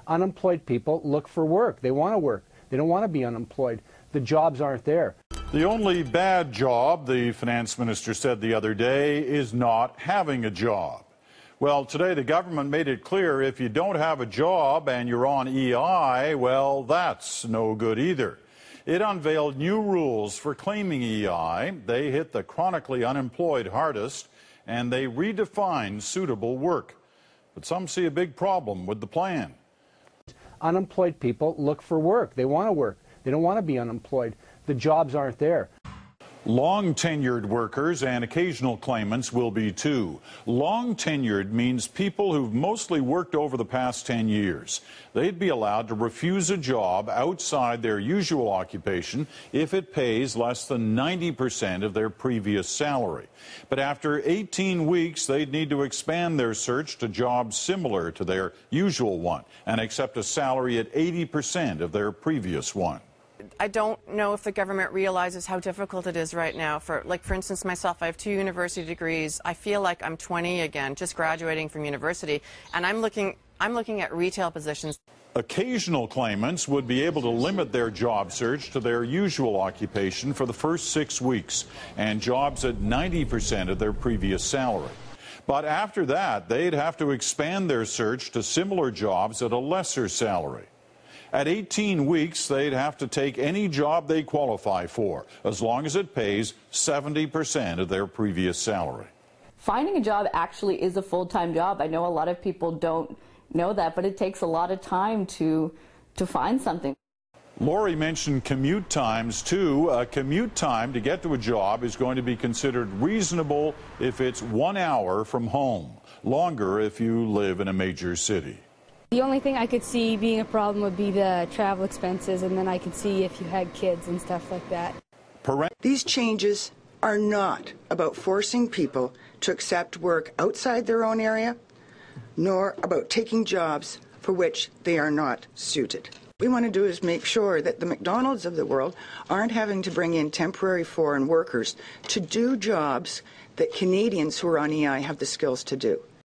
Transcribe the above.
Unemployed people look for work. They want to work. They don't want to be unemployed. The jobs aren't there. The only bad job, the finance minister said the other day, is not having a job. Well, today the government made it clear if you don't have a job and you're on EI, well, that's no good either. It unveiled new rules for claiming EI. They hit the chronically unemployed hardest, and they redefined suitable work. But some see a big problem with the plan. Unemployed people look for work. They want to work. They don't want to be unemployed. The jobs aren't there. Long-tenured workers and occasional claimants will be too. Long-tenured means people who've mostly worked over the past 10 years. They'd be allowed to refuse a job outside their usual occupation if it pays less than 90% of their previous salary. But after 18 weeks, they'd need to expand their search to jobs similar to their usual one and accept a salary at 80% of their previous one. I don't know if the government realizes how difficult it is right now. For instance, myself, I have 2 university degrees. I feel like I'm 20 again, just graduating from university, and I'm looking at retail positions. Occasional claimants would be able to limit their job search to their usual occupation for the first 6 weeks and jobs at 90% of their previous salary. But after that, they'd have to expand their search to similar jobs at a lesser salary. At 18 weeks, they'd have to take any job they qualify for, as long as it pays 70% of their previous salary. Finding a job actually is a full-time job. I know a lot of people don't know that, but it takes a lot of time to find something. Lori mentioned commute times, too. A commute time to get to a job is going to be considered reasonable if it's 1 hour from home, longer if you live in a major city. The only thing I could see being a problem would be the travel expenses, and then I could see if you had kids and stuff like that. These changes are not about forcing people to accept work outside their own area, nor about taking jobs for which they are not suited. What we want to do is make sure that the McDonald's of the world aren't having to bring in temporary foreign workers to do jobs that Canadians who are on EI have the skills to do.